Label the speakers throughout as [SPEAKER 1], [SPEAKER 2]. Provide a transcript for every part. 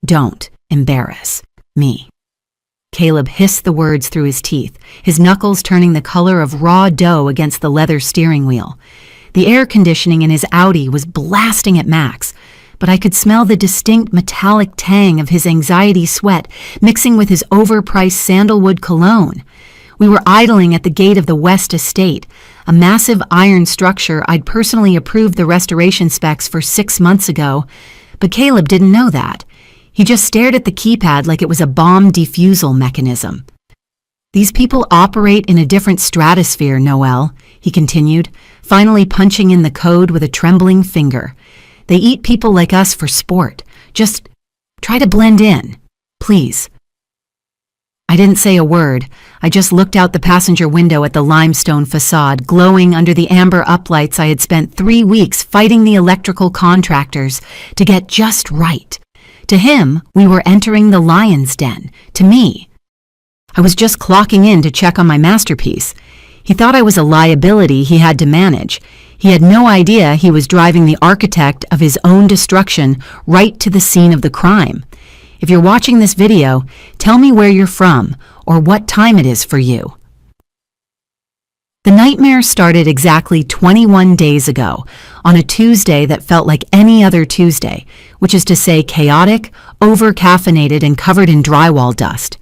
[SPEAKER 1] Don't embarrass me." Caleb hissed the words through his teeth, his knuckles turning the color of raw dough against the leather steering wheel. The air conditioning in his Audi was blasting at max, but I could smell the distinct metallic tang of his anxiety sweat mixing with his overpriced sandalwood cologne. We were idling at the gate of the West Estate, a massive iron structure I'd personally approved the restoration specs for 6 months ago, but Caleb didn't know that. He just stared at the keypad like it was a bomb defusal mechanism. "These people operate in a different stratosphere, Noel," he continued, finally punching in the code with a trembling finger. "They eat people like us for sport. Just try to blend in, please." I didn't say a word. I just looked out the passenger window at the limestone facade glowing under the amber uplights I had spent 3 weeks fighting the electrical contractors to get just right. To him, we were entering the lion's den. To me, I was just clocking in to check on my masterpiece. He thought I was a liability he had to manage. He had no idea he was driving the architect of his own destruction right to the scene of the crime. If you're watching this video, tell me where you're from or what time it is for you. The nightmare started exactly 21 days ago, on a Tuesday that felt like any other Tuesday, which is to say chaotic, over-caffeinated, and covered in drywall dust.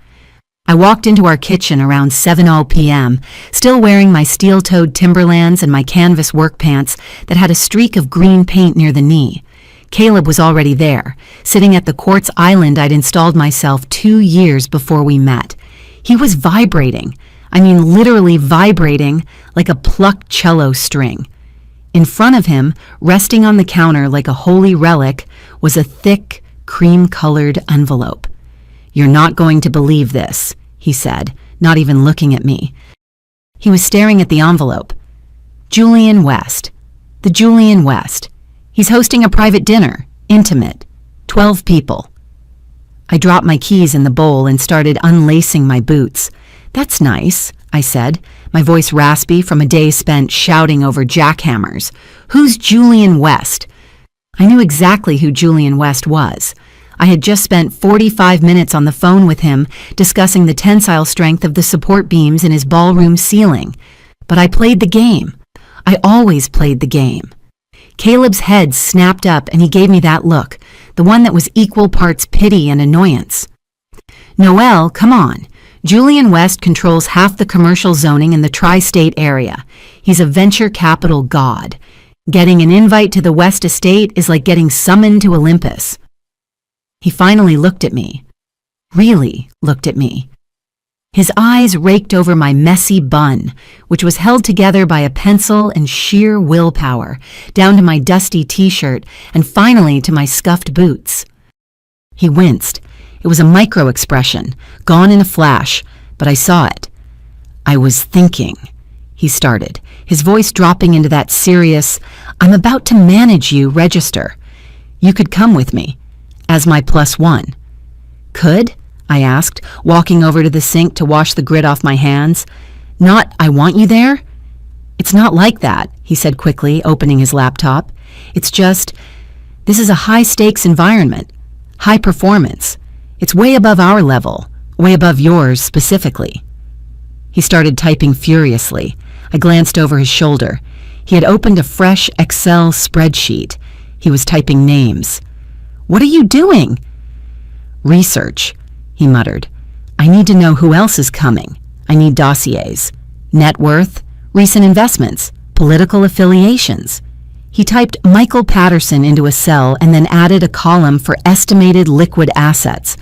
[SPEAKER 1] I walked into our kitchen around 7:00 p.m., still wearing my steel-toed Timberlands and my canvas work pants that had a streak of green paint near the knee. Caleb was already there, sitting at the quartz island I'd installed myself 2 years before we met. He was vibrating. I mean literally vibrating like a plucked cello string. In front of him, resting on the counter like a holy relic, was a thick, cream-colored envelope. "You're not going to believe this," he said, not even looking at me. He was staring at the envelope. "Julian West. The Julian West. He's hosting a private dinner, intimate, 12 people." I dropped my keys in the bowl and started unlacing my boots. "That's nice," I said, my voice raspy from a day spent shouting over jackhammers. "Who's Julian West?" I knew exactly who Julian West was. I had just spent 45 minutes on the phone with him discussing the tensile strength of the support beams in his ballroom ceiling. But I played the game. I always played the game. Caleb's head snapped up and he gave me that look, the one that was equal parts pity and annoyance. "Noel, come on. Julian West controls half the commercial zoning in the tri-state area. He's a venture capital god. Getting an invite to the West Estate is like getting summoned to Olympus." He finally looked at me. Really looked at me. His eyes raked over my messy bun, which was held together by a pencil and sheer willpower, down to my dusty t-shirt and finally to my scuffed boots. He winced. It was a micro-expression, gone in a flash, but I saw it. "I was thinking," he started, his voice dropping into that serious, "I'm about to manage you" register. "You could come with me, as my +1. "Could?" I asked, walking over to the sink to wash the grit off my hands. "Not, I want you there?" "It's not like that," he said quickly, opening his laptop. "It's just, this is a high-stakes environment, high performance. It's way above our level, way above yours specifically." He started typing furiously. I glanced over his shoulder. He had opened a fresh Excel spreadsheet. He was typing names. "What are you doing?" "Research," he muttered. "I need to know who else is coming. I need dossiers. Net worth, recent investments, political affiliations." He typed Michael Patterson into a cell and then added a column for estimated liquid assets.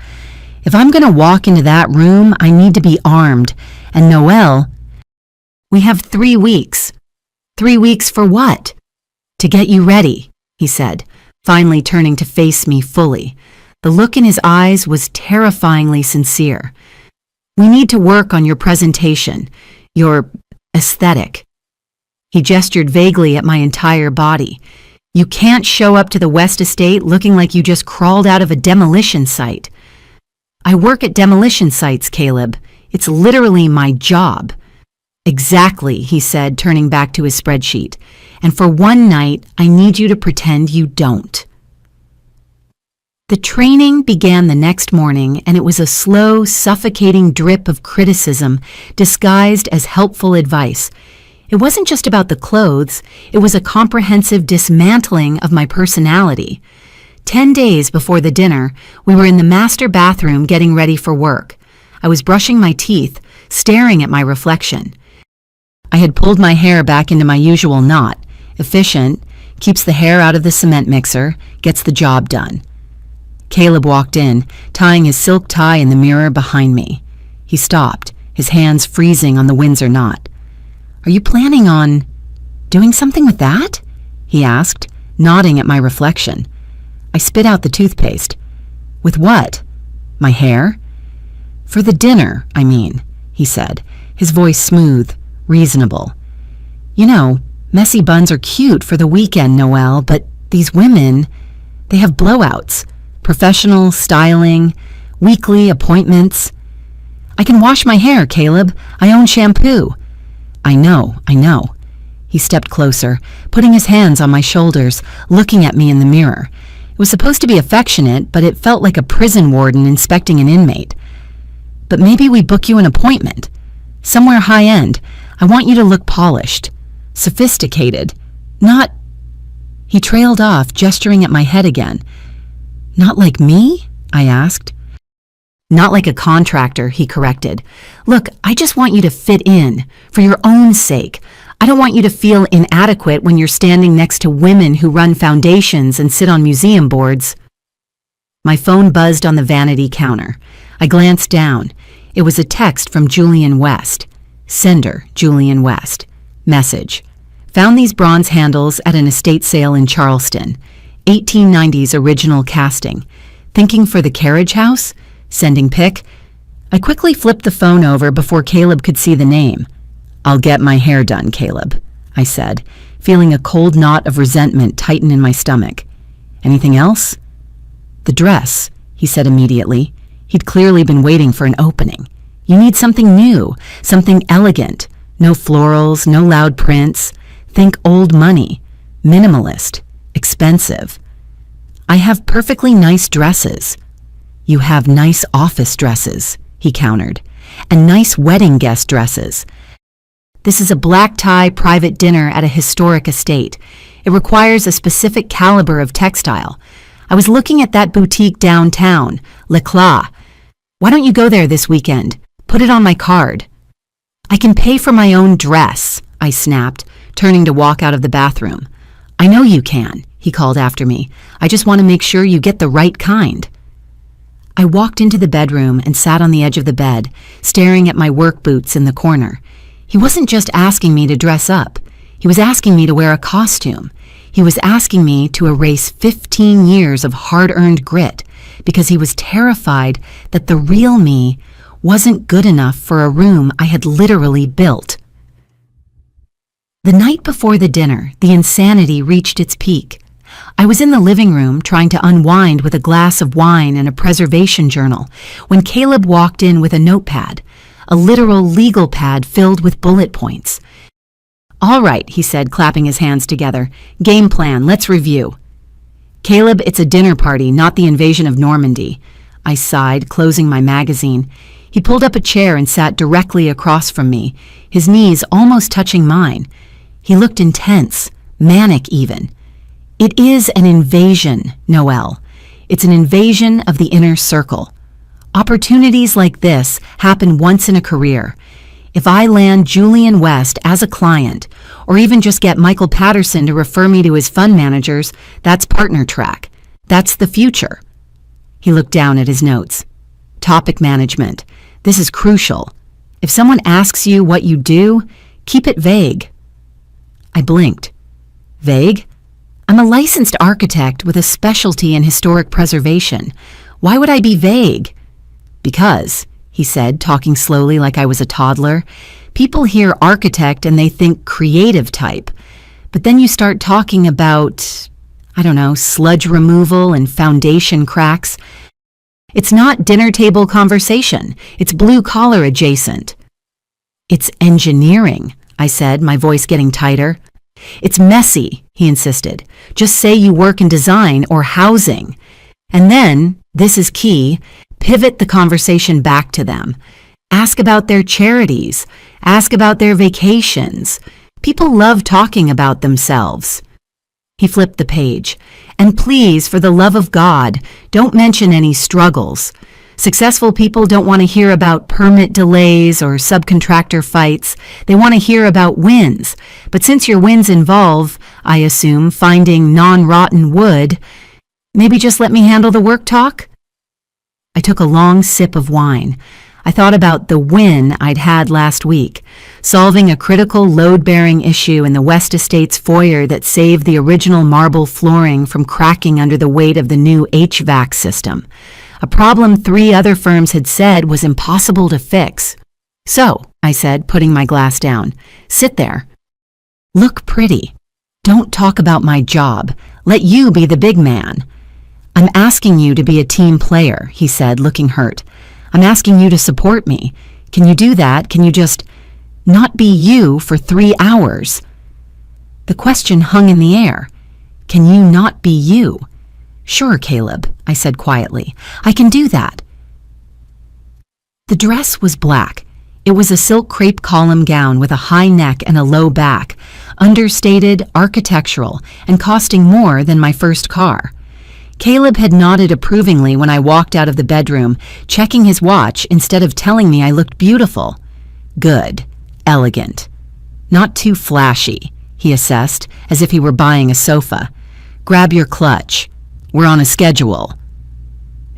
[SPEAKER 1] If I'm going to walk into that room, I need to be armed. And Noel, we have 3 weeks. 3 weeks for what? "To get you ready," he said, finally turning to face me fully. The look in his eyes was terrifyingly sincere. "We need to work on your presentation, your aesthetic." He gestured vaguely at my entire body. "You can't show up to the West Estate looking like you just crawled out of a demolition site." "I work at demolition sites, Caleb. It's literally my job." "Exactly," he said, turning back to his spreadsheet. "And for one night, I need you to pretend you don't." The training began the next morning, and it was a slow, suffocating drip of criticism disguised as helpful advice. It wasn't just about the clothes, it was a comprehensive dismantling of my personality. 10 days before the dinner, we were in the master bathroom getting ready for work. I was brushing my teeth, staring at my reflection. I had pulled my hair back into my usual knot. Efficient, keeps the hair out of the cement mixer, gets the job done. Caleb walked in, tying his silk tie in the mirror behind me. He stopped, his hands freezing on the Windsor knot. "Are you planning on doing something with that?" he asked, nodding at my reflection. I spit out the toothpaste. "With what? My hair?" "For the dinner, I mean," he said, his voice smooth, reasonable. "You know, messy buns are cute for the weekend, Noelle, but these women, they have blowouts. Professional styling, weekly appointments. I can wash my hair, Caleb. I own shampoo." I know. He stepped closer, putting his hands on my shoulders, looking at me in the mirror. It was supposed to be affectionate, but it felt like a prison warden inspecting an inmate. "But maybe we book you an appointment. Somewhere high-end. I want you to look polished. Sophisticated. Not—" He trailed off, gesturing at my head again. "Not like me?" I asked. "Not like a contractor," he corrected. "Look, I just want you to fit in, for your own sake. I don't want you to feel inadequate when you're standing next to women who run foundations and sit on museum boards." My phone buzzed on the vanity counter. I glanced down. It was a text from Julian West. Sender, Julian West. Message. Found these bronze handles at an estate sale in Charleston. 1890s original casting. Thinking for the carriage house? Sending pic? I quickly flipped the phone over before Caleb could see the name. "I'll get my hair done, Caleb," I said, feeling a cold knot of resentment tighten in my stomach. "Anything else?" "The dress," he said immediately. He'd clearly been waiting for an opening. "You need something new, something elegant. No florals, no loud prints. Think old money. Minimalist. Expensive." "I have perfectly nice dresses." "You have nice office dresses," he countered, "and nice wedding guest dresses. This is a black tie private dinner at a historic estate. It requires a specific caliber of textile. I was looking at that boutique downtown, L'Eclat. Why don't you go there this weekend? Put it on my card." "I can pay for my own dress," I snapped, turning to walk out of the bathroom. "I know you can," he called after me. "I just want to make sure you get the right kind." I walked into the bedroom and sat on the edge of the bed, staring at my work boots in the corner. He wasn't just asking me to dress up. He was asking me to wear a costume. He was asking me to erase 15 years of hard-earned grit because he was terrified that the real me wasn't good enough for a room I had literally built. The night before the dinner, the insanity reached its peak. I was in the living room trying to unwind with a glass of wine and a preservation journal when Caleb walked in with a notepad, a literal legal pad filled with bullet points. "All right," he said, clapping his hands together. "Game plan, let's review." "Caleb, it's a dinner party, not the invasion of Normandy." I sighed, closing my magazine. He pulled up a chair and sat directly across from me, his knees almost touching mine. He looked intense, manic even. "It is an invasion, Noelle. It's an invasion of the inner circle. Opportunities like this happen once in a career. If I land Julian West as a client, or even just get Michael Patterson to refer me to his fund managers, that's partner track. That's the future." He looked down at his notes. "Topic management. This is crucial. If someone asks you what you do, keep it vague." I blinked. "Vague? I'm a licensed architect with a specialty in historic preservation. Why would I be vague?" "Because," he said, talking slowly like I was a toddler, "people hear architect and they think creative type. But then you start talking about, I don't know, sludge removal and foundation cracks. It's not dinner table conversation. It's blue collar adjacent." "It's engineering," I said, my voice getting tighter. "It's messy," he insisted. "Just say you work in design or housing. And then, this is key, pivot the conversation back to them. Ask about their charities. Ask about their vacations. People love talking about themselves. He flipped the page. And please, for the love of God, don't mention any struggles. Successful people don't want to hear about permit delays or subcontractor fights. They want to hear about wins. But since your wins involve, I assume, finding non-rotten wood, maybe just let me handle the work talk? I took a long sip of wine. I thought about the win I'd had last week, solving a critical load-bearing issue in the West Estate's foyer that saved the original marble flooring from cracking under the weight of the new HVAC system, a problem 3 other firms had said was impossible to fix. So, I said, putting my glass down, sit there. Look pretty. Don't talk about my job. Let you be the big man. I'm asking you to be a team player, he said, looking hurt. I'm asking you to support me. Can you do that? Can you just not be you for 3 hours? The question hung in the air. Can you not be you? Sure, Caleb, I said quietly. I can do that. The dress was black. It was a silk crepe column gown with a high neck and a low back, understated, architectural, and costing more than my first car. Caleb had nodded approvingly when I walked out of the bedroom, checking his watch instead of telling me I looked beautiful. Good. Elegant. Not too flashy, he assessed, as if he were buying a sofa. Grab your clutch. We're on a schedule.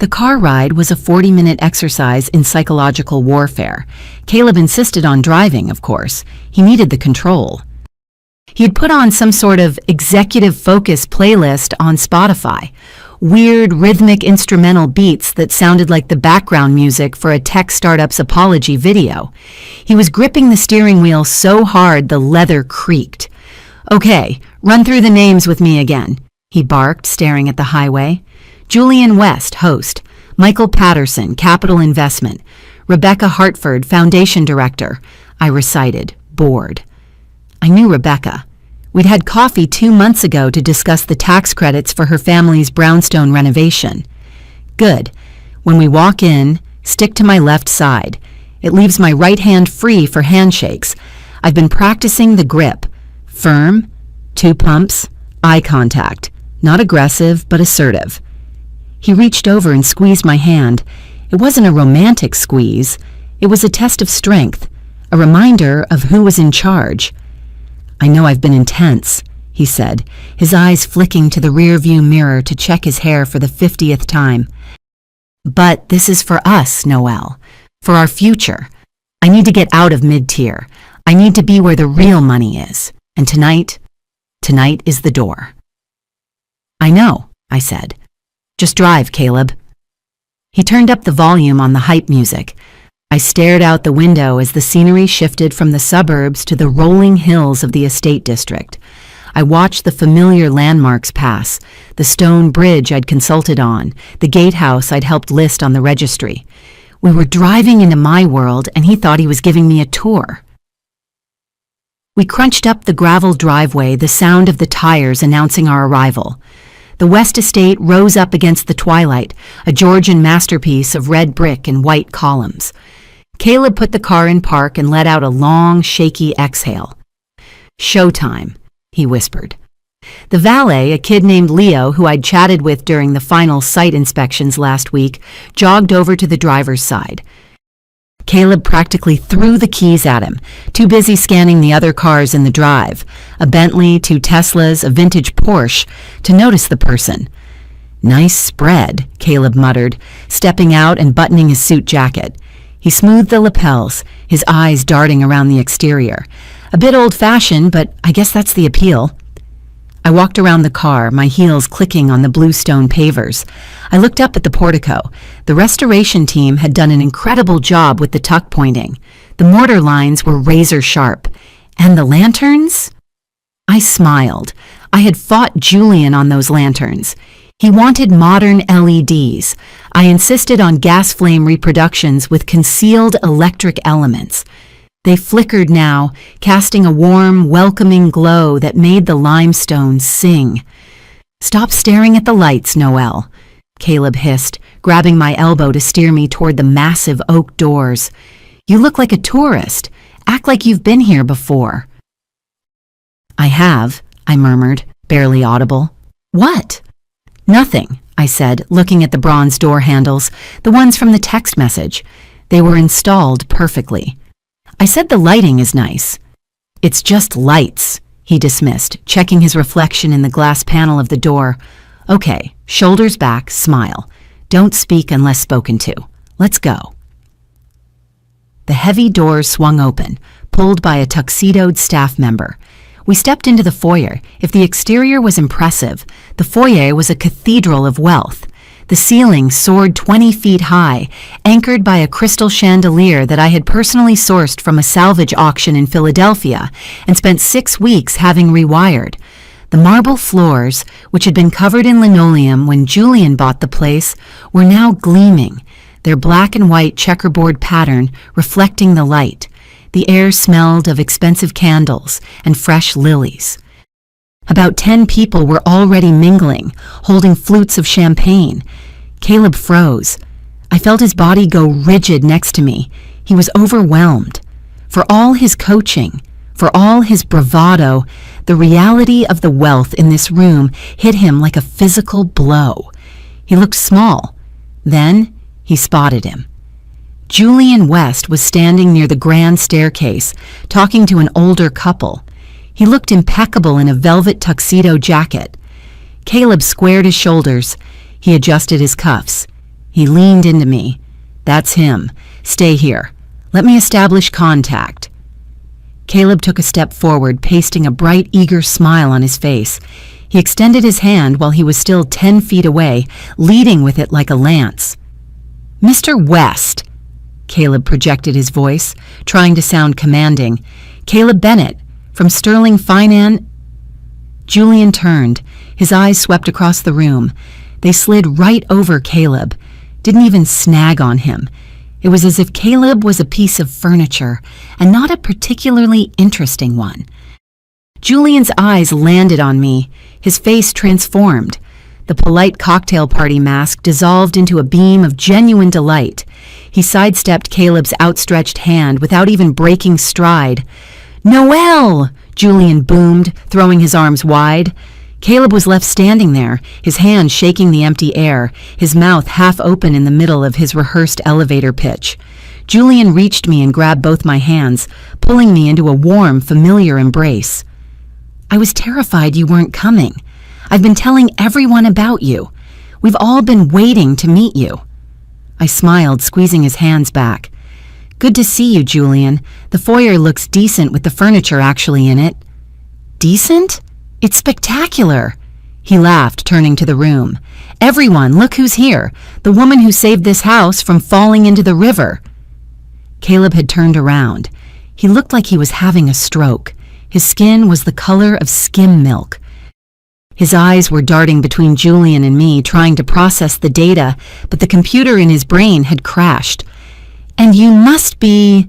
[SPEAKER 1] The car ride was a 40-minute exercise in psychological warfare. Caleb insisted on driving, of course. He needed the control. He had put on some sort of executive focus playlist on Spotify. Weird rhythmic instrumental beats that sounded like the background music for a tech startup's apology video. He was gripping the steering wheel so hard the leather creaked. Okay, run through the names with me again, he barked, staring at the highway. Julian West, host. Michael Patterson, capital investment. Rebecca Hartford, foundation director. I recited, bored. I knew Rebecca. We'd had coffee 2 months ago to discuss the tax credits for her family's brownstone renovation. Good. When we walk in, stick to my left side. It leaves my right hand free for handshakes. I've been practicing the grip. Firm, 2 pumps, eye contact. Not aggressive, but assertive. He reached over and squeezed my hand. It wasn't a romantic squeeze. It was a test of strength, a reminder of who was in charge. I know I've been intense, he said, his eyes flicking to the rearview mirror to check his hair for the 50th time. But this is for us, Noelle, for our future. I need to get out of mid-tier. I need to be where the real money is. And tonight is the door. I know, I said. Just drive, Caleb. He turned up the volume on the hype music. I stared out the window as the scenery shifted from the suburbs to the rolling hills of the estate district. I watched the familiar landmarks pass, the stone bridge I'd consulted on, the gatehouse I'd helped list on the registry. We were driving into my world, and he thought he was giving me a tour. We crunched up the gravel driveway, the sound of the tires announcing our arrival. The West Estate rose up against the twilight, a Georgian masterpiece of red brick and white columns. Caleb put the car in park and let out a long, shaky exhale. Showtime, he whispered. The valet, a kid named Leo, who I'd chatted with during the final site inspections last week, jogged over to the driver's side. Caleb practically threw the keys at him, too busy scanning the other cars in the drive, a Bentley, 2 Teslas, a vintage Porsche, to notice the person. Nice spread, Caleb muttered, stepping out and buttoning his suit jacket. He smoothed the lapels, his eyes darting around the exterior. A bit old-fashioned, but I guess that's the appeal. I walked around the car, my heels clicking on the bluestone pavers. I looked up at the portico. The restoration team had done an incredible job with the tuck pointing. The mortar lines were razor sharp. And the lanterns? I smiled. I had fought Julian on those lanterns. He wanted modern LEDs. I insisted on gas flame reproductions with concealed electric elements. They flickered now, casting a warm, welcoming glow that made the limestone sing. Stop staring at the lights, Noelle. Caleb hissed, grabbing my elbow to steer me toward the massive oak doors. "You look like a tourist. Act like you've been here before." "I have," I murmured, barely audible. "What?" "Nothing," I said, looking at the bronze door handles, the ones from the text message. They were installed perfectly. "I said the lighting is nice." "It's just lights," he dismissed, checking his reflection in the glass panel of the door. "Okay, shoulders back, smile. Don't speak unless spoken to. Let's go." The heavy doors swung open, pulled by a tuxedoed staff member. We stepped into the foyer. If the exterior was impressive, the foyer was a cathedral of wealth. The ceiling soared 20 feet high, anchored by a crystal chandelier that I had personally sourced from a salvage auction in Philadelphia and spent 6 weeks having rewired. The marble floors, which had been covered in linoleum when Julian bought the place, were now gleaming, their black and white checkerboard pattern reflecting the light. The air smelled of expensive candles and fresh lilies. About 10 people were already mingling, holding flutes of champagne. Caleb froze. I felt his body go rigid next to me. He was overwhelmed. For all his coaching, for all his bravado, the reality of the wealth in this room hit him like a physical blow. He looked small. Then he spotted him. Julian West was standing near the grand staircase, talking to an older couple. He looked impeccable in a velvet tuxedo jacket. Caleb squared his shoulders. He adjusted his cuffs. He leaned into me. "That's him. Stay here. Let me establish contact." Caleb took a step forward, pasting a bright, eager smile on his face. He extended his hand while he was still 10 feet away, leading with it like a lance. "Mr. West," Caleb projected his voice, trying to sound commanding. "Caleb Bennett, from Sterling Finance." Julian turned. His eyes swept across the room. They slid right over Caleb, didn't even snag on him. It was as if Caleb was a piece of furniture, and not a particularly interesting one. Julian's eyes landed on me, his face transformed. The polite cocktail party mask dissolved into a beam of genuine delight. He sidestepped Caleb's outstretched hand without even breaking stride. "Noelle!" Julian boomed, throwing his arms wide. Caleb was left standing there, his hand shaking the empty air, his mouth half open in the middle of his rehearsed elevator pitch. Julian reached me and grabbed both my hands, pulling me into a warm, familiar embrace. "I was terrified you weren't coming. I've been telling everyone about you. We've all been waiting to meet you." I smiled, squeezing his hands back. "Good to see you, Julian. The foyer looks decent with the furniture actually in it." "Decent? It's spectacular." He laughed, turning to the room. "Everyone, look who's here. The woman who saved this house from falling into the river." Caleb had turned around. He looked like he was having a stroke. His skin was the color of skim milk. His eyes were darting between Julian and me, trying to process the data, but the computer in his brain had crashed. "And you must be—"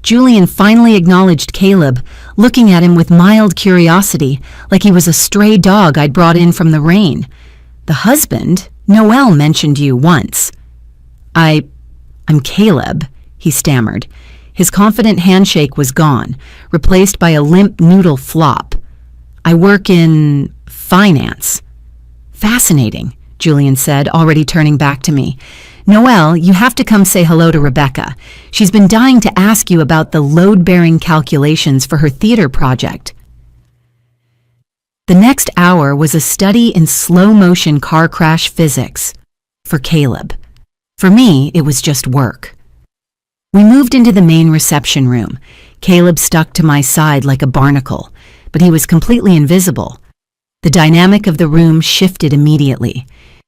[SPEAKER 1] Julian finally acknowledged Caleb, looking at him with mild curiosity, like he was a stray dog I'd brought in from the rain. "The husband? Noelle mentioned you once." I'm Caleb," he stammered. His confident handshake was gone, replaced by a limp noodle flop. "I work in finance." "Fascinating," Julian said, already turning back to me. "Noelle, you have to come say hello to Rebecca. She's been dying to ask you about the load-bearing calculations for her theater project." The next hour was a study in slow-motion car crash physics for Caleb. For me, it was just work. We moved into the main reception room. Caleb stuck to my side like a barnacle, but he was completely invisible. The dynamic of the room shifted immediately.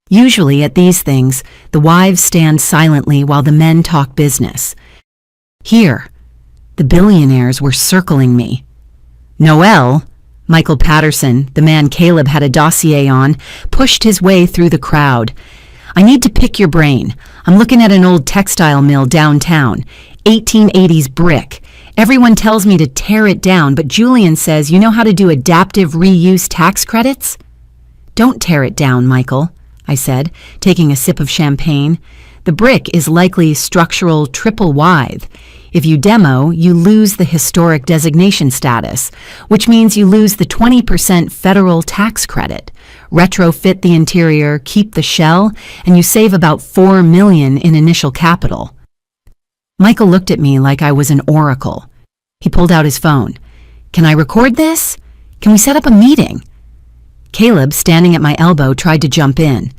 [SPEAKER 1] Usually at these things, the wives stand silently while the men talk business. Here, the billionaires were circling me. "Noelle," Michael Patterson, the man Caleb had a dossier on, pushed his way through the crowd. "I need to pick your brain. I'm looking at an old textile mill downtown, 1880s brick. Everyone tells me to tear it down, but Julian says you know how to do adaptive reuse tax credits?" "Don't tear it down, Michael," I said, taking a sip of champagne. The brick is likely structural triple wide. If you demo, you lose the historic designation status, which means you lose the 20% federal tax credit. Retrofit the interior, keep the shell, and you save about $4 million in initial capital. Michael looked at me like I was an oracle. He pulled out his phone. Can I record this? Can we set up a meeting? Caleb, standing at my elbow, tried to jump in.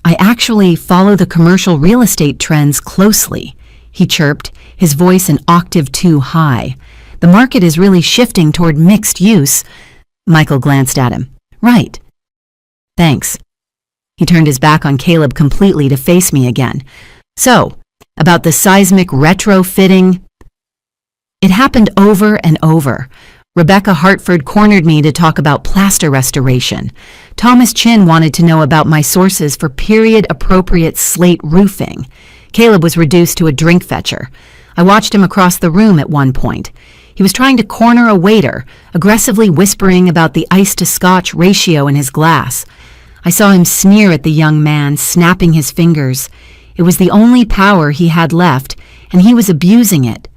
[SPEAKER 1] I actually follow the commercial real estate trends closely, he chirped, his voice an octave too high. The market is really shifting toward mixed use. Michael glanced at him. Right. Thanks. He turned his back on Caleb completely to face me again. So, about the seismic retrofitting. It happened over and over. Rebecca Hartford cornered me to talk about plaster restoration. Thomas Chin wanted to know about my sources for period-appropriate slate roofing. Caleb was reduced to a drink fetcher. I watched him across the room at one point. He was trying to corner a waiter, aggressively whispering about the ice-to-scotch ratio in his glass. I saw him sneer at the young man, snapping his fingers. It was the only power he had left, and he was abusing it.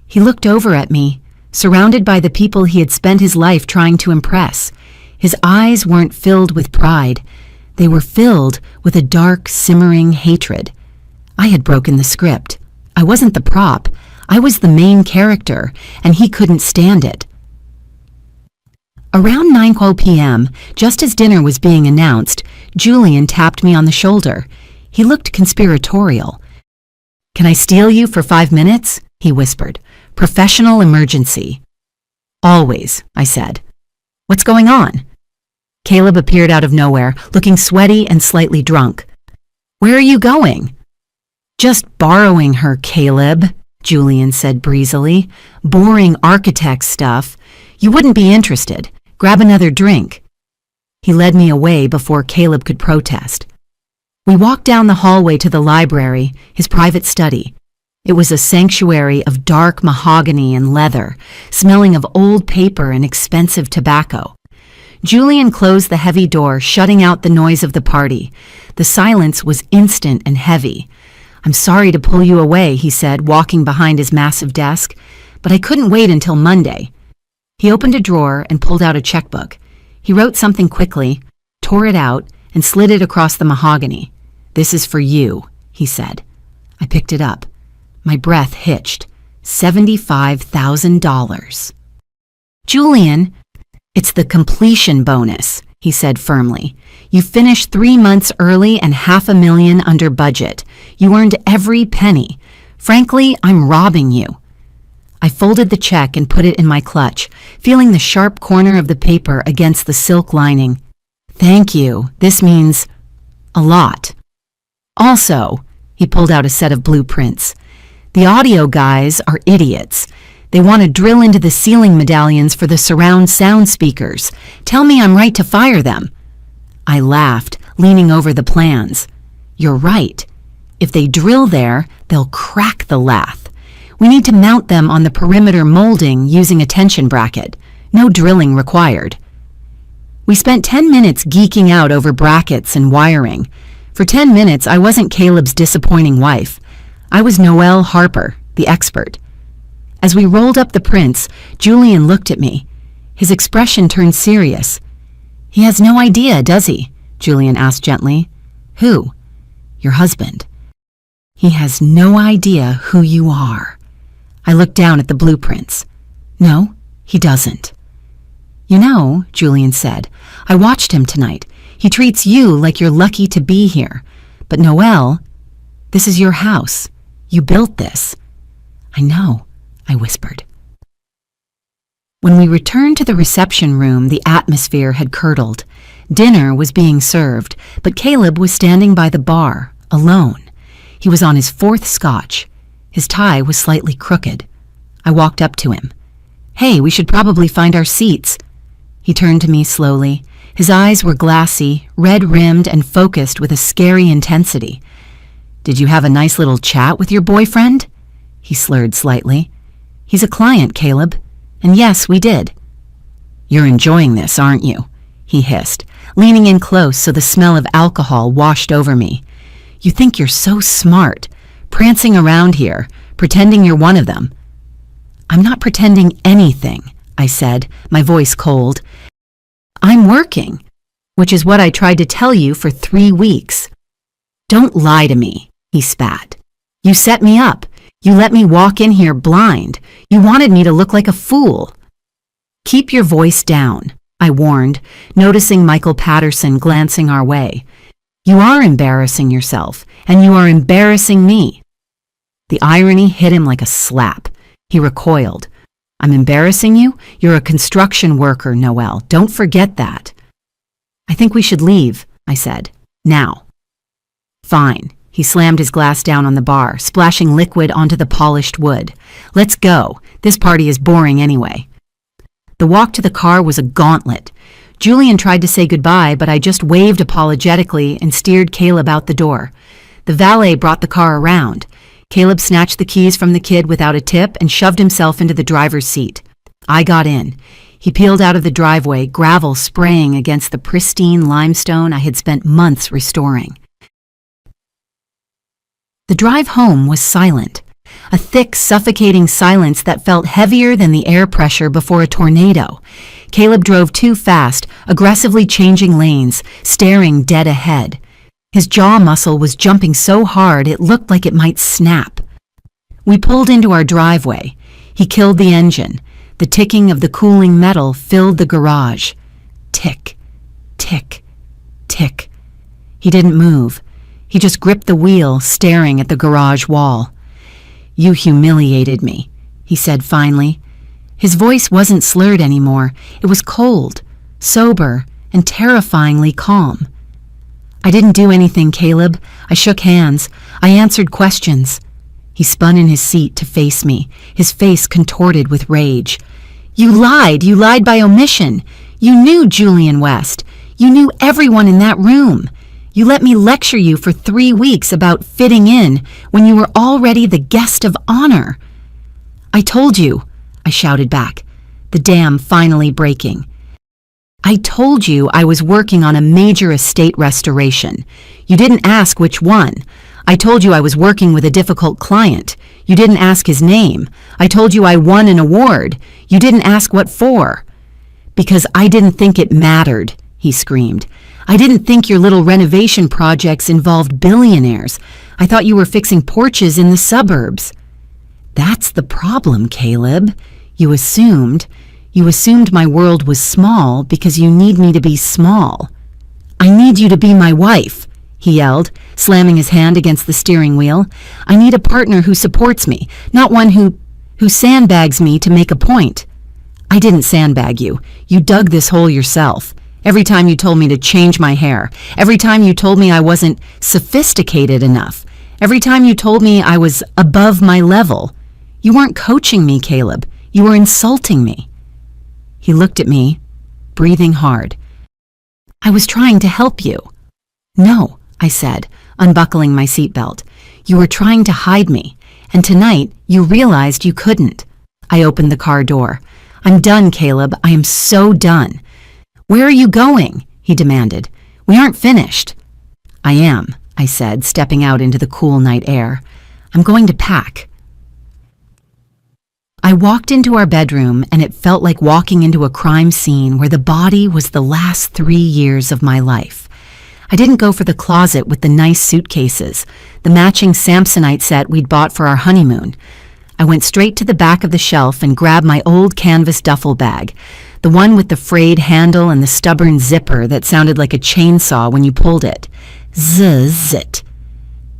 [SPEAKER 1] He looked over at me, surrounded by the people he had spent his life trying to impress. His eyes weren't filled with pride. They were filled with a dark, simmering hatred. I had broken the script. I wasn't the prop. I was the main character, and he couldn't stand it. Around 9:12 p.m., just as dinner was being announced, Julian tapped me on the shoulder. He looked conspiratorial. Can I steal you for 5 minutes? He whispered. Professional emergency. Always, I said. What's going on? Caleb appeared out of nowhere, looking sweaty and slightly drunk. Where are you going? Just borrowing her, Caleb, Julian said breezily. Boring architect stuff. You wouldn't be interested. Grab another drink. He led me away before Caleb could protest. We walked down the hallway to the library, his private study. It was a sanctuary of dark mahogany and leather, smelling of old paper and expensive tobacco. Julian closed the heavy door, shutting out the noise of the party. The silence was instant and heavy. I'm sorry to pull you away, he said, walking behind his massive desk, but I couldn't wait until Monday. He opened a drawer and pulled out a checkbook. He wrote something quickly, tore it out, and slid it across the mahogany. This is for you, he said. I picked it up. My breath hitched. $75,000. Julian, it's the completion bonus, he said firmly. You finished 3 months early and $500,000 under budget. You earned every penny. Frankly, I'm robbing you. I folded the check and put it in my clutch, feeling the sharp corner of the paper against the silk lining. Thank you. This means a lot. Also, he pulled out a set of blueprints. The audio guys are idiots. They want to drill into the ceiling medallions for the surround sound speakers. Tell me I'm right to fire them. I laughed, leaning over the plans. You're right. If they drill there, they'll crack the lath. We need to mount them on the perimeter molding using a tension bracket. No drilling required. We spent 10 minutes geeking out over brackets and wiring. For 10 minutes, I wasn't Caleb's disappointing wife. I was Noelle Harper, the expert. As we rolled up the prints, Julian looked at me. His expression turned serious. He has no idea, does he? Julian asked gently. Who? Your husband. He has no idea who you are. I looked down at the blueprints. No, he doesn't. You know, Julian said, I watched him tonight. He treats you like you're lucky to be here. But Noelle, this is your house. You built this. I know, I whispered. When we returned to the reception room, the atmosphere had curdled. Dinner was being served, but Caleb was standing by the bar, alone. He was on his 4th scotch. His tie was slightly crooked. I walked up to him. Hey, we should probably find our seats. He turned to me slowly. His eyes were glassy, red-rimmed, and focused with a scary intensity. Did you have a nice little chat with your boyfriend? He slurred slightly. He's a client, Caleb. And yes, we did. You're enjoying this, aren't you? he hissed, leaning in close so the smell of alcohol washed over me. You think you're so smart, prancing around here, pretending you're one of them. I'm not pretending anything, I said, my voice cold. I'm working, which is what I tried to tell you for 3 weeks. Don't lie to me, he spat. You set me up. You let me walk in here blind. You wanted me to look like a fool. Keep your voice down, I warned, noticing Michael Patterson glancing our way. You are embarrassing yourself, and you are embarrassing me. The irony hit him like a slap. He recoiled. I'm embarrassing you? You're a construction worker, Noelle. Don't forget that. I think we should leave, I said. Now. Fine. He slammed his glass down on the bar, splashing liquid onto the polished wood. Let's go. This party is boring anyway. The walk to the car was a gauntlet. Julian tried to say goodbye, but I just waved apologetically and steered Caleb out the door. The valet brought the car around. Caleb snatched the keys from the kid without a tip and shoved himself into the driver's seat. I got in. He peeled out of the driveway, gravel spraying against the pristine limestone I had spent months restoring. The drive home was silent, a thick, suffocating silence that felt heavier than the air pressure before a tornado. Caleb drove too fast, aggressively changing lanes, staring dead ahead. His jaw muscle was jumping so hard it looked like it might snap. We pulled into our driveway. He killed the engine. The ticking of the cooling metal filled the garage. Tick, tick, tick. He didn't move. He just gripped the wheel, staring at the garage wall. You humiliated me, he said finally. His voice wasn't slurred anymore. It was cold, sober, and terrifyingly calm. I didn't do anything, Caleb. I shook hands. I answered questions. He spun in his seat to face me, his face contorted with rage. You lied. You lied by omission. You knew Julian West. You knew everyone in that room. You let me lecture you for 3 weeks about fitting in when you were already the guest of honor. I told you, I shouted back, the dam finally breaking. I told you I was working on a major estate restoration. You didn't ask which one. I told you I was working with a difficult client. You didn't ask his name. I told you I won an award. You didn't ask what for. Because I didn't think it mattered, he screamed. I didn't think your little renovation projects involved billionaires. I thought you were fixing porches in the suburbs. That's the problem, Caleb. You assumed my world was small because you need me to be small. I need you to be my wife, he yelled, slamming his hand against the steering wheel. I need a partner who supports me, not one who sandbags me to make a point. I didn't sandbag you. You dug this hole yourself. Every time you told me to change my hair. Every time you told me I wasn't sophisticated enough. Every time you told me I was above my level. You weren't coaching me, Caleb. You were insulting me. He looked at me, breathing hard. I was trying to help you. No, I said, unbuckling my seatbelt. You were trying to hide me, and tonight you realized you couldn't. I opened the car door. I'm done, Caleb. I am so done. Where are you going? He demanded. We aren't finished. I am, I said, stepping out into the cool night air. I'm going to pack. I walked into our bedroom, and it felt like walking into a crime scene where the body was the last 3 years of my life. I didn't go for the closet with the nice suitcases, the matching Samsonite set we'd bought for our honeymoon. I went straight to the back of the shelf and grabbed my old canvas duffel bag, the one with the frayed handle and the stubborn zipper that sounded like a chainsaw when you pulled it. Zzz-zit.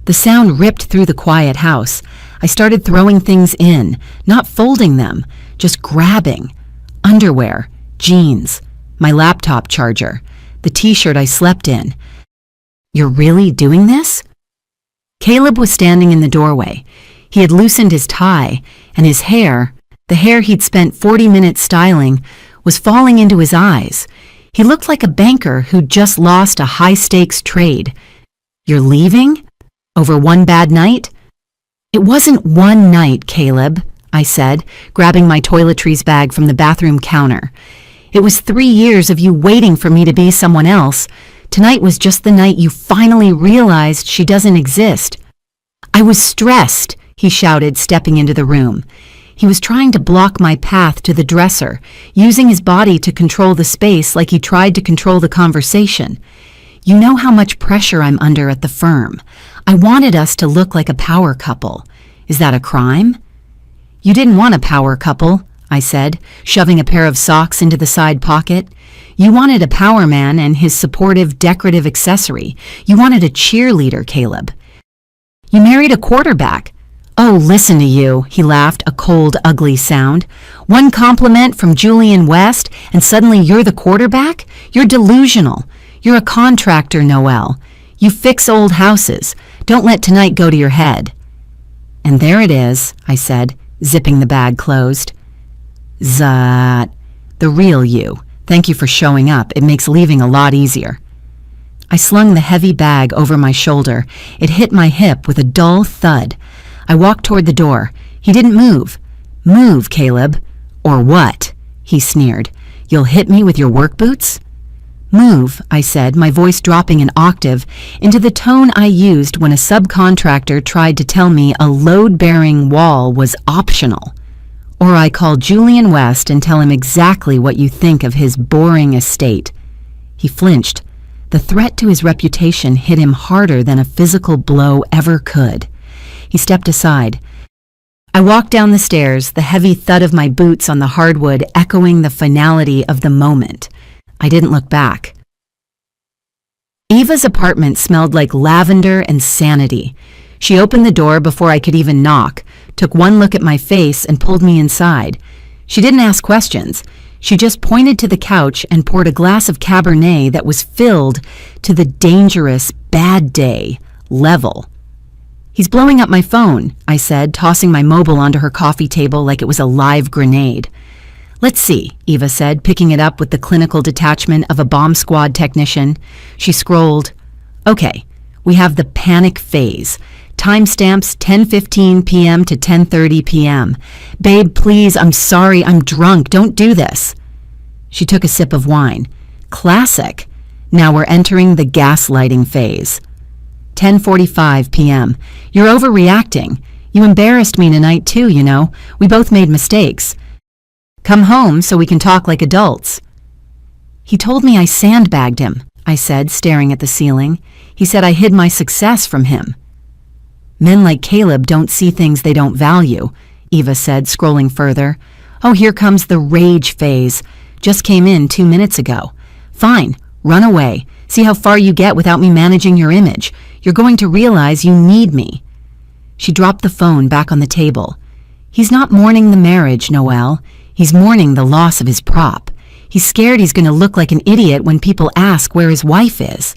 [SPEAKER 1] The sound ripped through the quiet house. I started throwing things in, not folding them, just grabbing. Underwear, jeans, my laptop charger, the t-shirt I slept in. You're really doing this? Caleb was standing in the doorway. He had loosened his tie, and his hair, the hair he'd spent 40 minutes styling, was falling into his eyes. He looked like a banker who'd just lost a high-stakes trade. You're leaving? Over one bad night? It wasn't one night, Caleb, I said, grabbing my toiletries bag from the bathroom counter. It was 3 years of you waiting for me to be someone else. Tonight was just the night you finally realized she doesn't exist. I was stressed, he shouted, stepping into the room. He was trying to block my path to the dresser, using his body to control the space like he tried to control the conversation. You know how much pressure I'm under at the firm. I wanted us to look like a power couple. Is that a crime? You didn't want a power couple, I said, shoving a pair of socks into the side pocket. You wanted a power man and his supportive, decorative accessory. You wanted a cheerleader, Caleb. You married a quarterback. Oh, listen to you, he laughed, a cold, ugly sound. One compliment from Julian West, and suddenly you're the quarterback? You're delusional. You're a contractor, Noelle. You fix old houses. Don't let tonight go to your head. And there it is, I said, zipping the bag closed. Zat. The real you. Thank you for showing up. It makes leaving a lot easier. I slung the heavy bag over my shoulder. It hit my hip with a dull thud. I walked toward the door. He didn't move. Move, Caleb. Or what? He sneered. You'll hit me with your work boots? Move, I said, my voice dropping an octave into the tone I used when a subcontractor tried to tell me a load-bearing wall was optional. Or I call Julian West and tell him exactly what you think of his boring estate. He flinched. The threat to his reputation hit him harder than a physical blow ever could. He stepped aside. I walked down the stairs, the heavy thud of my boots on the hardwood echoing the finality of the moment. I didn't look back. Eva's apartment smelled like lavender and sanity. She opened the door before I could even knock, took one look at my face and pulled me inside. She didn't ask questions. She just pointed to the couch and poured a glass of Cabernet that was filled to the dangerous bad day level. He's blowing up my phone, I said, tossing my mobile onto her coffee table like it was a live grenade. Let's see, Eva said, picking it up with the clinical detachment of a bomb squad technician. She scrolled. Okay, we have the panic phase. Timestamps 10:15 p.m. to 10:30 p.m. Babe, please, I'm sorry, I'm drunk. Don't do this. She took a sip of wine. Classic. Now we're entering the gaslighting phase. 10:45 p.m. You're overreacting. You embarrassed me tonight too, you know. We both made mistakes. Come home so we can talk like adults. He told me I sandbagged him, I said, staring at the ceiling. He said I hid my success from him. Men like Caleb don't see things they don't value, Eva said, scrolling further. Oh, here comes the rage phase. Just came in 2 minutes ago. Fine, run away. See how far you get without me managing your image. You're going to realize you need me. She dropped the phone back on the table. He's not mourning the marriage, Noelle. He's mourning the loss of his prop. He's scared he's going to look like an idiot when people ask where his wife is.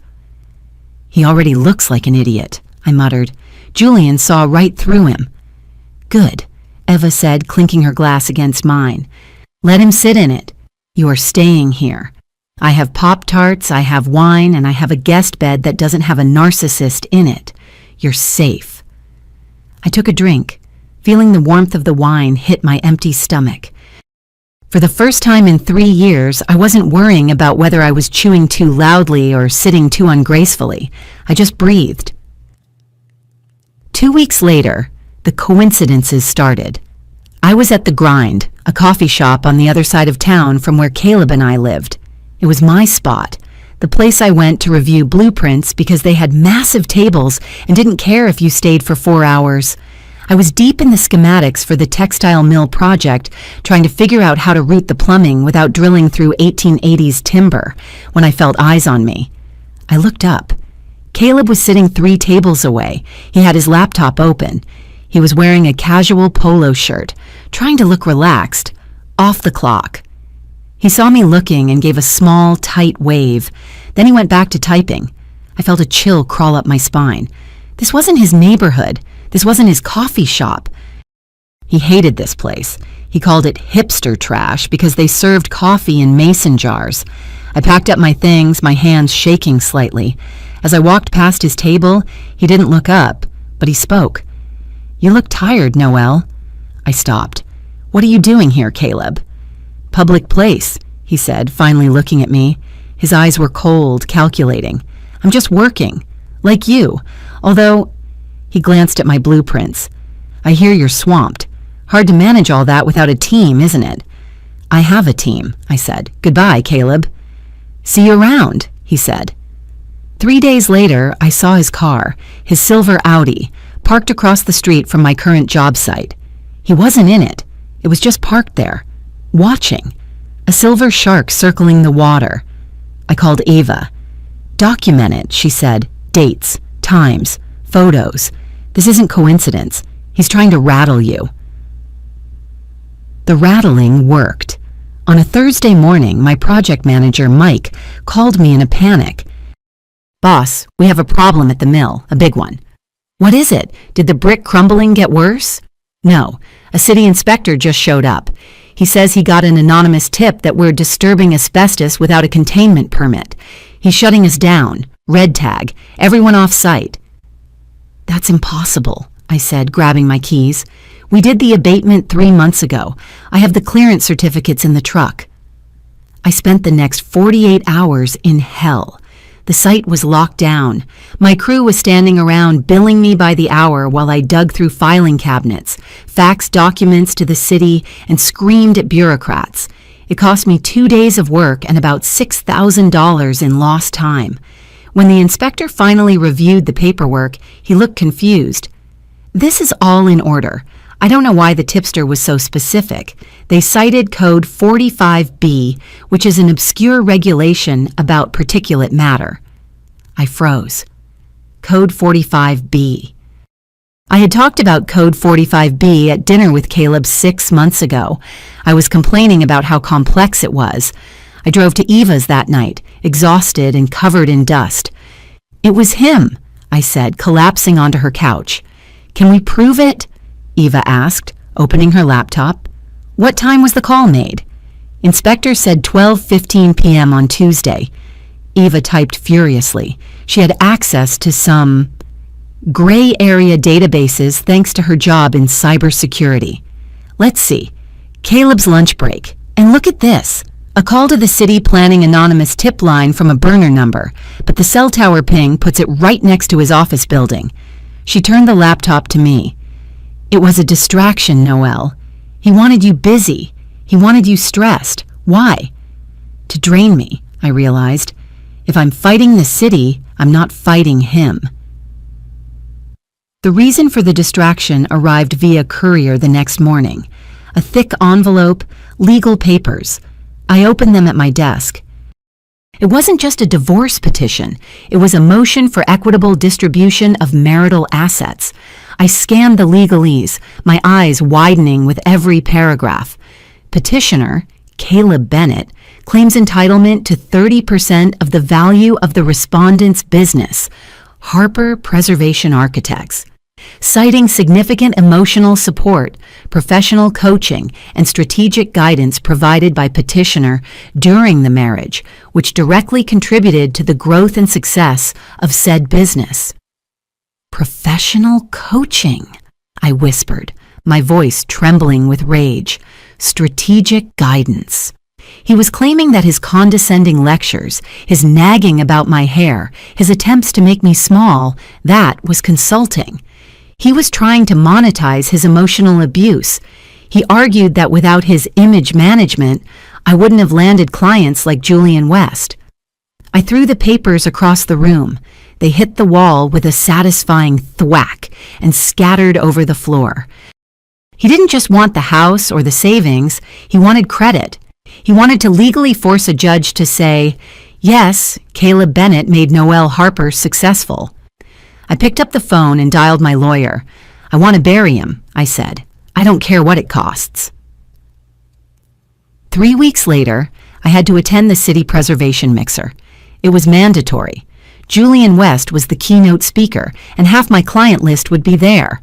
[SPEAKER 1] He already looks like an idiot, I muttered. Julian saw right through him. Good, Eva said, clinking her glass against mine. Let him sit in it. You are staying here. I have Pop-Tarts, I have wine, and I have a guest bed that doesn't have a narcissist in it. You're safe. I took a drink, feeling the warmth of the wine hit my empty stomach. For the first time in 3 years, I wasn't worrying about whether I was chewing too loudly or sitting too ungracefully. I just breathed. 2 weeks later, the coincidences started. I was at The Grind, a coffee shop on the other side of town from where Caleb and I lived. It was my spot, the place I went to review blueprints because they had massive tables and didn't care if you stayed for 4 hours. I was deep in the schematics for the textile mill project, trying to figure out how to route the plumbing without drilling through 1880s timber, when I felt eyes on me. I looked up. Caleb was sitting 3 tables away. He had his laptop open. He was wearing a casual polo shirt, trying to look relaxed, off the clock. He saw me looking and gave a small, tight wave. Then he went back to typing. I felt a chill crawl up my spine. This wasn't his neighborhood. This wasn't his coffee shop. He hated this place. He called it hipster trash because they served coffee in mason jars. I packed up my things, my hands shaking slightly. As I walked past his table, he didn't look up, but he spoke. You look tired, Noelle. I stopped. What are you doing here, Caleb? Public place. he said, finally looking at me. His eyes were cold, calculating. I'm just working. Like you. Although, he glanced at my blueprints. I hear you're swamped. Hard to manage all that without a team, isn't it? I have a team, I said. Goodbye, Caleb. See you around, he said. 3 days later, I saw his car, his silver Audi, parked across the street from my current job site. He wasn't in it. It was just parked there, watching. A silver shark circling the water. I called Eva. Document it, she said. Dates, times, photos. This isn't coincidence. He's trying to rattle you. The rattling worked. On a Thursday morning, my project manager, Mike, called me in a panic. Boss, we have a problem at the mill, a big one. What is it? Did the brick crumbling get worse? No, a city inspector just showed up. He says he got an anonymous tip that we're disturbing asbestos without a containment permit. He's shutting us down. Red tag. Everyone off site. That's impossible, I said, grabbing my keys. We did the abatement 3 months ago. I have the clearance certificates in the truck. I spent the next 48 hours in hell. The site was locked down. My crew was standing around billing me by the hour while I dug through filing cabinets, faxed documents to the city, and screamed at bureaucrats. It cost me 2 days of work and about $6,000 in lost time. When the inspector finally reviewed the paperwork, he looked confused. This is all in order. I don't know why the tipster was so specific. They cited Code 45B, which is an obscure regulation about particulate matter. I froze. Code 45B. I had talked about Code 45B at dinner with Caleb 6 months ago. I was complaining about how complex it was. I drove to Eva's that night, exhausted and covered in dust. It was him, I said, collapsing onto her couch. Can we prove it? Eva asked, opening her laptop. What time was the call made? Inspector said 12:15 p.m. on Tuesday. Eva typed furiously. She had access to some gray area databases thanks to her job in cybersecurity. Let's see. Caleb's lunch break. And look at this. A call to the city planning anonymous tip line from a burner number, but the cell tower ping puts it right next to his office building. She turned the laptop to me. It was a distraction, Noelle. He wanted you busy. He wanted you stressed. Why? To drain me, I realized. If I'm fighting the city, I'm not fighting him. The reason for the distraction arrived via courier the next morning. A thick envelope, legal papers. I opened them at my desk. It wasn't just a divorce petition. It was a motion for equitable distribution of marital assets. I scanned the legalese, my eyes widening with every paragraph. Petitioner, Caleb Bennett, claims entitlement to 30% of the value of the respondent's business, Harper Preservation Architects. Citing significant emotional support, professional coaching, and strategic guidance provided by petitioner during the marriage, which directly contributed to the growth and success of said business. Professional coaching, I whispered, my voice trembling with rage. Strategic guidance. He was claiming that his condescending lectures, his nagging about my hair, his attempts to make me small, that was consulting. He was trying to monetize his emotional abuse. He argued that without his image management, I wouldn't have landed clients like Julian West. I threw the papers across the room. They hit the wall with a satisfying thwack and scattered over the floor. He didn't just want the house or the savings, he wanted credit. He wanted to legally force a judge to say, yes, Caleb Bennett made Noelle Harper successful. I picked up the phone and dialed my lawyer. I want to bury him, I said. I don't care what it costs. 3 weeks later, I had to attend the city preservation mixer. It was mandatory. Julian West was the keynote speaker, and half my client list would be there.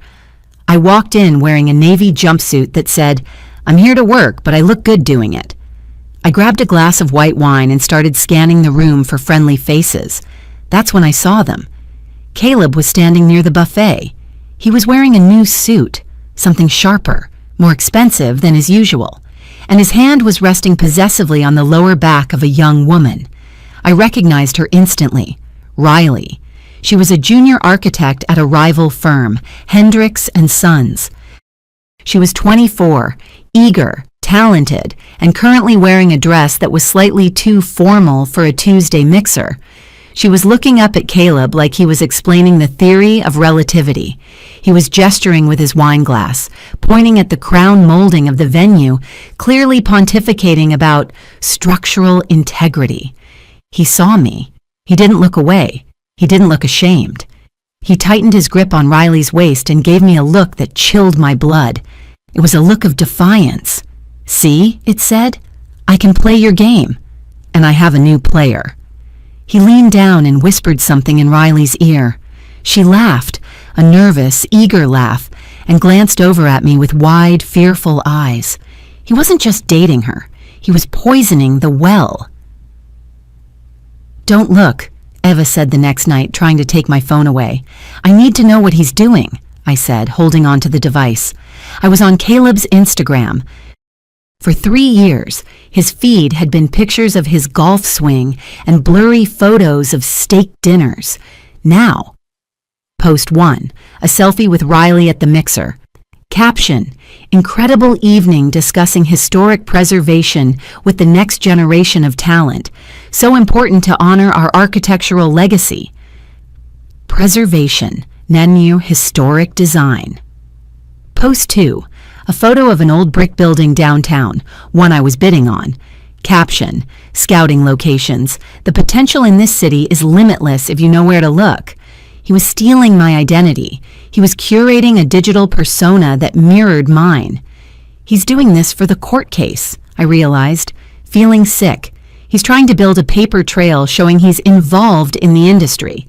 [SPEAKER 1] I walked in wearing a navy jumpsuit that said, I'm here to work, but I look good doing it. I grabbed a glass of white wine and started scanning the room for friendly faces. That's when I saw them. Caleb was standing near the buffet. He was wearing a new suit, something sharper, more expensive than his usual. and his hand was resting possessively on the lower back of a young woman. I recognized her instantly. Riley. She was a junior architect at a rival firm, Hendricks and Sons. She was 24, eager, talented, and currently wearing a dress that was slightly too formal for a Tuesday mixer. She was looking up at Caleb like he was explaining the theory of relativity. He was gesturing with his wine glass, pointing at the crown molding of the venue, clearly pontificating about structural integrity. He saw me. He didn't look away. He didn't look ashamed. He tightened his grip on Riley's waist and gave me a look that chilled my blood. It was a look of defiance. "See," it said, "I can play your game, and I have a new player." He leaned down and whispered something in Riley's ear. She laughed, a nervous, eager laugh, and glanced over at me with wide, fearful eyes. He wasn't just dating her. He was poisoning the well. "Don't look," Eva said the next night, trying to take my phone away. "I need to know what he's doing," I said, holding on to the device. I was on Caleb's Instagram. For 3 years, his feed had been pictures of his golf swing and blurry photos of steak dinners. Now, Post 1, a selfie with Riley at the mixer. Caption, "Incredible evening discussing historic preservation with the next generation of talent. So important to honor our architectural legacy." Preservation, Nanu historic design. Post 2, a photo of an old brick building downtown, one I was bidding on. Caption, "Scouting locations. The potential in this city is limitless if you know where to look." He was stealing my identity. He was curating a digital persona that mirrored mine. He's doing this for the court case, I realized, feeling sick. He's trying to build a paper trail showing he's involved in the industry.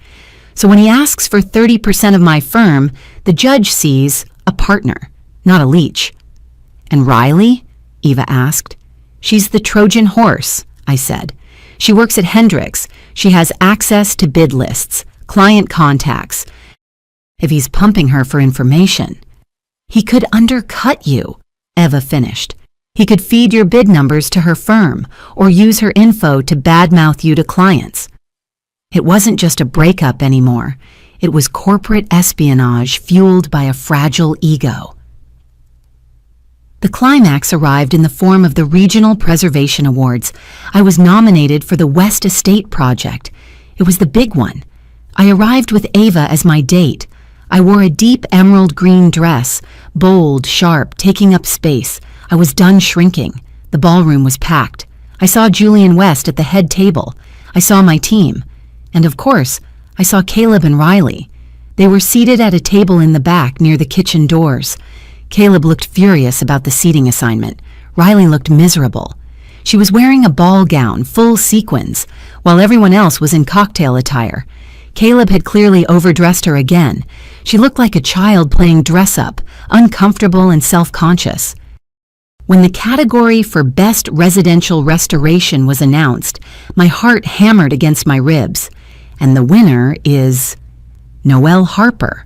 [SPEAKER 1] So when he asks for 30% of my firm, the judge sees a partner, not a leech. "And Riley?" Eva asked. "She's the Trojan horse," I said. "She works at Hendricks. She has access to bid lists, client contacts. If he's pumping her for information, he could undercut you," Eva finished. "He could feed your bid numbers to her firm or use her info to badmouth you to clients." It wasn't just a breakup anymore. It was corporate espionage fueled by a fragile ego. The climax arrived in the form of the Regional Preservation Awards. I was nominated for the West Estate Project. It was the big one. I arrived with Ava as my date. I wore a deep emerald green dress, bold, sharp, taking up space. I was done shrinking. The ballroom was packed. I saw Julian West at the head table. I saw my team. And of course, I saw Caleb and Riley. They were seated at a table in the back near the kitchen doors. Caleb looked furious about the seating assignment. Riley looked miserable. She was wearing a ball gown, full sequins, while everyone else was in cocktail attire. Caleb had clearly overdressed her again. She looked like a child playing dress-up, uncomfortable and self-conscious. When the category for Best Residential Restoration was announced, my heart hammered against my ribs. And the winner is Noelle Harper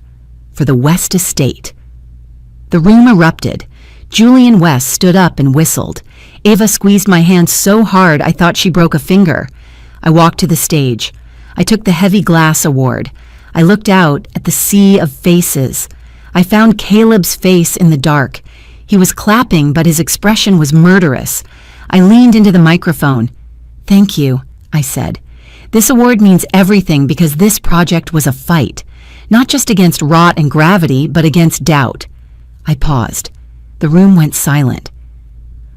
[SPEAKER 1] for the West Estate. The room erupted. Julian West stood up and whistled. Ava squeezed my hand so hard I thought she broke a finger. I walked to the stage. I took the heavy glass award. I looked out at the sea of faces. I found Caleb's face in the dark. He was clapping, but his expression was murderous. I leaned into the microphone. "Thank you," I said. "This award means everything because this project was a fight, not just against rot and gravity, but against doubt." I paused. The room went silent.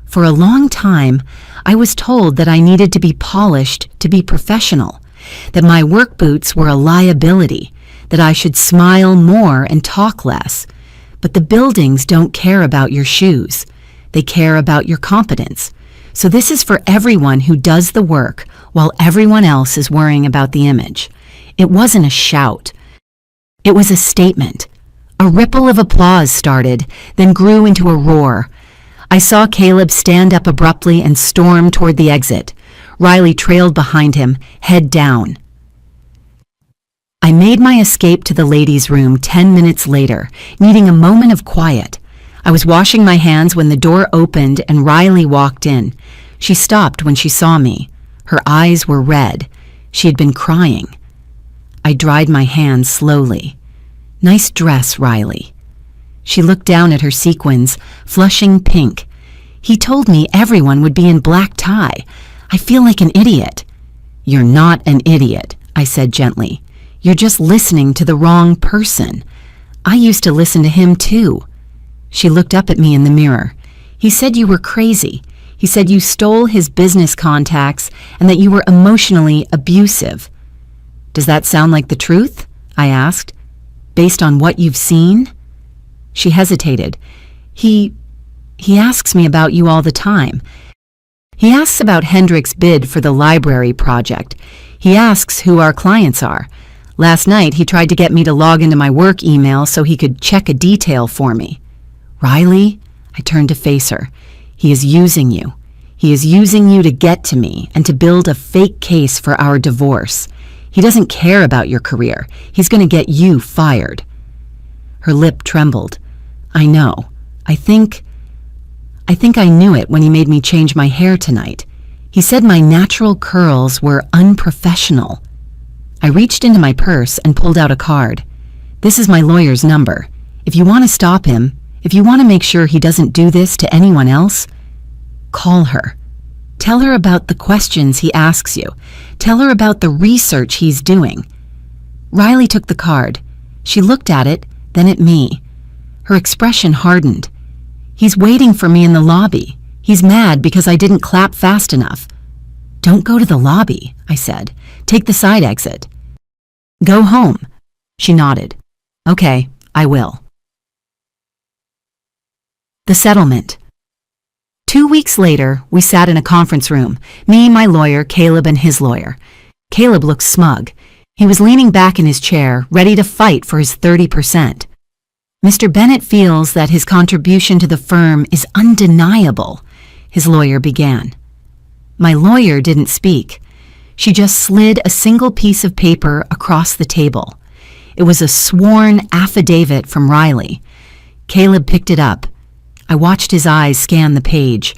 [SPEAKER 1] For a long time, I was told that I needed to be polished to be professional, that my work boots were a liability, that I should smile more and talk less. But the buildings don't care about your shoes. They care about your competence. So this is for everyone who does the work while everyone else is worrying about the image. It wasn't a shout. It was a statement. A ripple of applause started, then grew into a roar. I saw Caleb stand up abruptly and storm toward the exit. Riley trailed behind him, head down. I made my escape to the ladies' room 10 minutes later, needing a moment of quiet. I was washing my hands when the door opened and Riley walked in. She stopped when she saw me. Her eyes were red. She had been crying. I dried my hands slowly. "Nice dress, Riley." She looked down at her sequins, flushing pink. "He told me everyone would be in black tie. I feel like an idiot." "You're not an idiot," I said gently. "You're just listening to the wrong person. I used to listen to him too." She looked up at me in the mirror. "He said you were crazy. He said you stole his business contacts and that you were emotionally abusive." "Does that sound like the truth?" I asked. "Based on what you've seen?" She hesitated. He asks me about you all the time. He asks about Hendrik's bid for the library project. He asks who our clients are. Last night he tried to get me to log into my work email so he could check a detail for me. "Riley," I turned to face her, "he is using you. He is using you to get to me and to build a fake case for our divorce. He doesn't care about your career. He's going to get you fired." Her lip trembled. "I know. I think I knew it when he made me change my hair tonight. He said my natural curls were unprofessional." I reached into my purse and pulled out a card. "This is my lawyer's number. If you want to stop him, if you want to make sure he doesn't do this to anyone else, call her. Tell her about the questions he asks you. Tell her about the research he's doing." Riley took the card. She looked at it, then at me. Her expression hardened. "He's waiting for me in the lobby. He's mad because I didn't clap fast enough." "Don't go to the lobby," I said. "Take the side exit." "Go home." She nodded. "Okay, I will." The settlement. 2 weeks later, we sat in a conference room, me, my lawyer, Caleb, and his lawyer. Caleb looked smug. He was leaning back in his chair, ready to fight for his 30%. "Mr. Bennett feels that his contribution to the firm is undeniable," his lawyer began. My lawyer didn't speak. She just slid a single piece of paper across the table. It was a sworn affidavit from Riley. Caleb picked it up. I watched his eyes scan the page.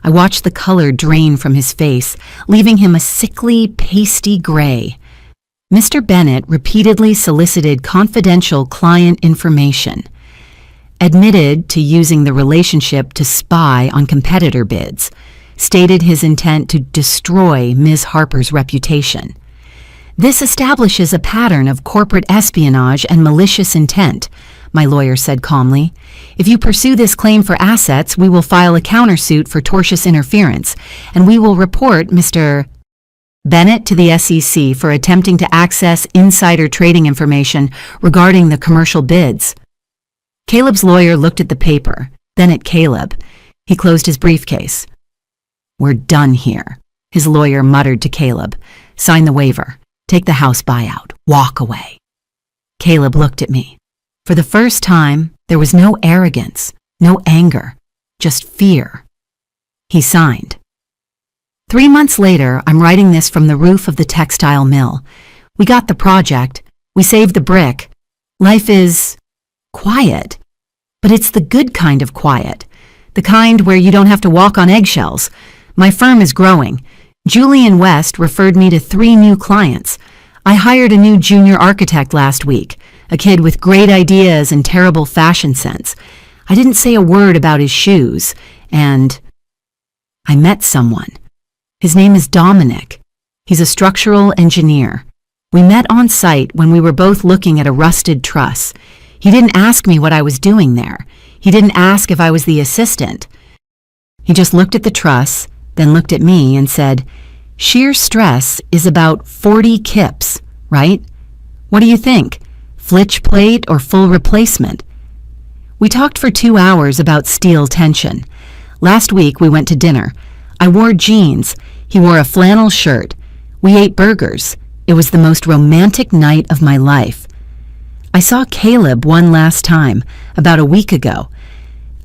[SPEAKER 1] I watched the color drain from his face, leaving him a sickly, pasty gray. Mr. Bennett repeatedly solicited confidential client information, admitted to using the relationship to spy on competitor bids, stated his intent to destroy Ms. Harper's reputation. "This establishes a pattern of corporate espionage and malicious intent," my lawyer said calmly. "If you pursue this claim for assets, we will file a countersuit for tortious interference, and we will report Mr. Bennett to the SEC for attempting to access insider trading information regarding the commercial bids." Caleb's lawyer looked at the paper, then at Caleb. He closed his briefcase. "We're done here," his lawyer muttered to Caleb. "Sign the waiver. Take the house buyout. Walk away." Caleb looked at me. For the first time, there was no arrogance, no anger, just fear. He signed. 3 months later, I'm writing this from the roof of the textile mill. We got the project. We saved the brick. Life is quiet, but it's the good kind of quiet, the kind where you don't have to walk on eggshells. My firm is growing. Julian West referred me to 3 new clients. I hired a new junior architect last week, a kid with great ideas and terrible fashion sense. I didn't say a word about his shoes, and I met someone. His name is Dominic. He's a structural engineer. We met on site when we were both looking at a rusted truss. He didn't ask me what I was doing there. He didn't ask if I was the assistant. He just looked at the truss, then looked at me and said, "Shear stress is about 40 kips, right? What do you think? Flitch plate or full replacement?" We talked for 2 hours about steel tension. Last week we went to dinner. I wore jeans. He wore a flannel shirt. We ate burgers. It was the most romantic night of my life. I saw Caleb one last time, about a week ago.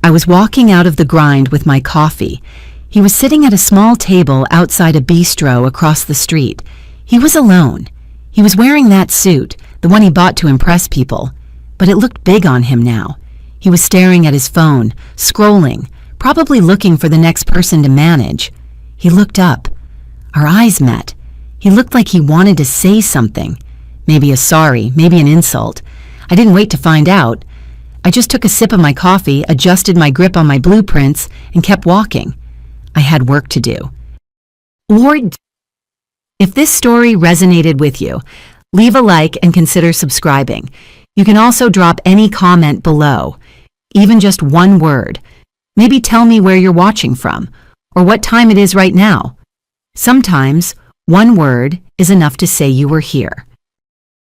[SPEAKER 1] I was walking out of the grind with my coffee. He was sitting at a small table outside a bistro across the street. He was alone. He was wearing that suit, the one he bought to impress people, but it looked big on him now. He was staring at his phone, scrolling, probably looking for the next person to manage. He looked up. Our eyes met. He looked like he wanted to say something. Maybe a sorry, maybe an insult. I didn't wait to find out. I just took a sip of my coffee, adjusted my grip on my blueprints, and kept walking. I had work to do. Lord, if this story resonated with you, leave a like and consider subscribing. You can also drop any comment below, even just one word. Maybe tell me where you're watching from, or what time it is right now. Sometimes, one word is enough to say you were here.